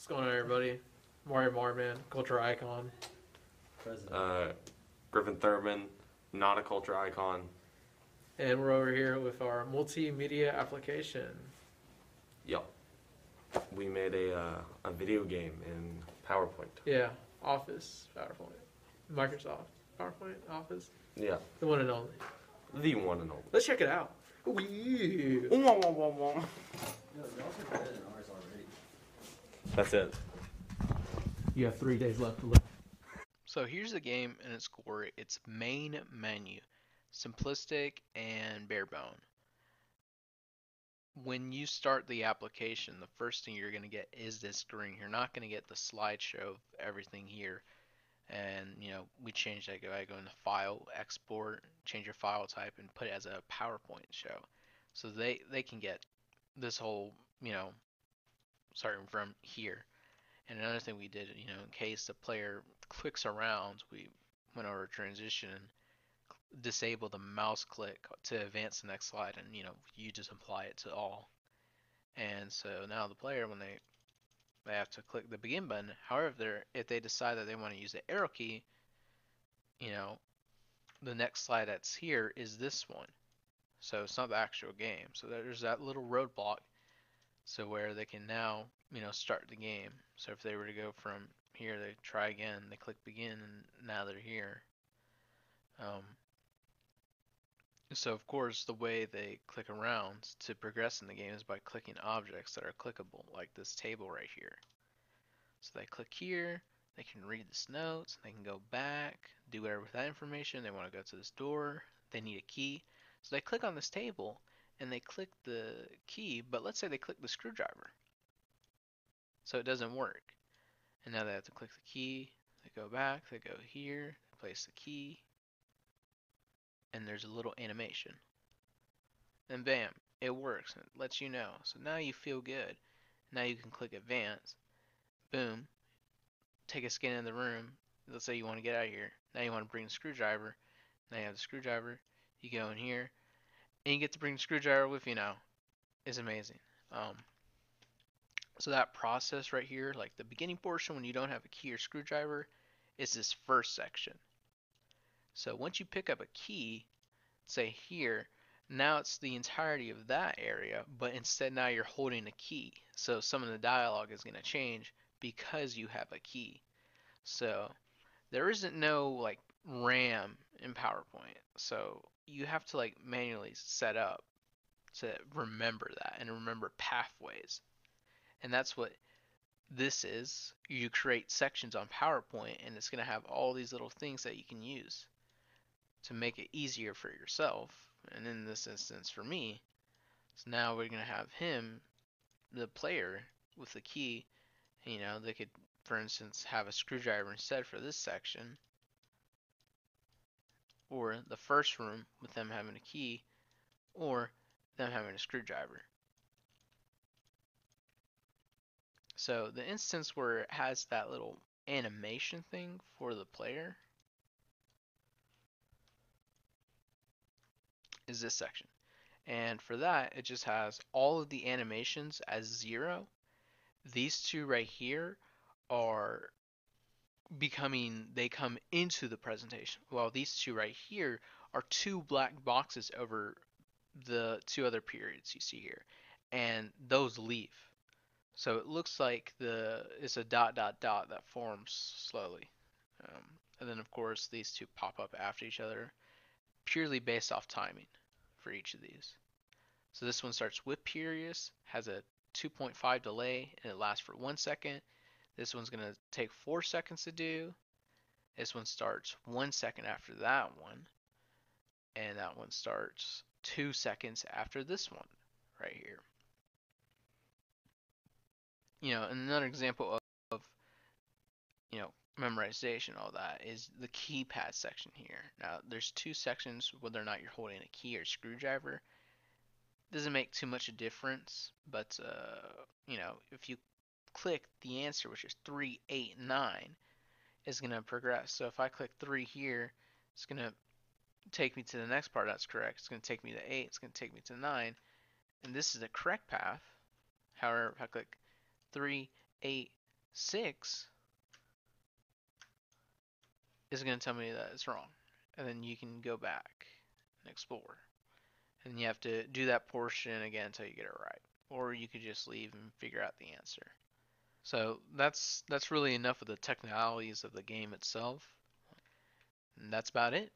What's going on, everybody? Mario Marman, culture icon. President. Griffin Thurman, not a culture icon. And we're over here with our multimedia application. Yup. We made a video game in PowerPoint. Yeah, Office, PowerPoint, Microsoft, PowerPoint, Office. Yeah. The one and only. The one and only. Let's check it out. Wee. No, y'all are better than ours already. That's it. You have 3 days left to live. So here's the game and its core. It's main menu, simplistic and bare bone. When you start the application, the first thing you're going to get is this screen. You're not going to get the slideshow of everything here. And we changed that. I go into File, Export, change your file type, and put it as a PowerPoint show. So they can get this whole, starting from here. And another thing we did, in case the player clicks around, we went over transition and disable the mouse click to advance the next slide, and you just apply it to all. And so now the player, when they have to click the begin button. However, if they decide that they want to use the arrow key, the next slide that's here is this one. So it's not the actual game. So there's that little roadblock. So where they can now, start the game. So if they were to go from here, they try again, they click begin, and now they're here. So of course, the way they click around to progress in the game is by clicking objects that are clickable, like this table right here. So they click here, they can read this notes, they can go back, do whatever with that information. They want to go to this door, they need a key. So they click on this table, and they click the key, but let's say they click the screwdriver. So it doesn't work. And now they have to click the key, they go back, they go here, they place the key, and there's a little animation. And bam, it works, and it lets you know. So now you feel good. Now you can click advance, boom, take a scan in the room. Let's say you want to get out of here. Now you want to bring the screwdriver. Now you have the screwdriver, you go in here, and you get to bring the screwdriver with you now. It's amazing. So that process right here, like the beginning portion when you don't have a key or screwdriver, is this first section. So once you pick up a key, say here, now it's the entirety of that area, but instead now you're holding a key. So some of the dialogue is going to change because you have a key. So there isn't no like RAM in PowerPoint. So you have to like manually set up to remember that and remember pathways. And that's what this is. You create sections on PowerPoint, and it's going to have all these little things that you can use to make it easier for yourself. And in this instance for me, so now we're going to have him, the player, with the key. They could, for instance, have a screwdriver instead for this section, or the first room with them having a key, or them having a screwdriver. So the instance where it has that little animation thing for the player is this section. And for that, it just has all of the animations as 0. These two right here are they come into the presentation, while these two right here are 2 black boxes over the 2 other periods you see here, and those leave. So it looks like it's a ... that forms slowly. And then of course these two pop up after each other, purely based off timing for each of these. So this one starts with Purius, has a 2.5 delay, and it lasts for 1 second. This one's going to take 4 seconds to do. This one starts 1 second after that one. And that one starts 2 seconds after this one right here. And another example of memorization, all that, is the keypad section here. Now, there's 2 sections, whether or not you're holding a key or screwdriver. Doesn't make too much a difference, but if you click the answer, which is 3, 8, 9, is going to progress. So if I click 3 here, it's going to take me to the next part that's correct. It's going to take me to 8, it's going to take me to 9, and this is the correct path. However, if I click 3, 8, 6 is going to tell me that it's wrong. And then you can go back and explore. And you have to do that portion again until you get it right. Or you could just leave and figure out the answer. So that's really enough of the technicalities of the game itself. And that's about it.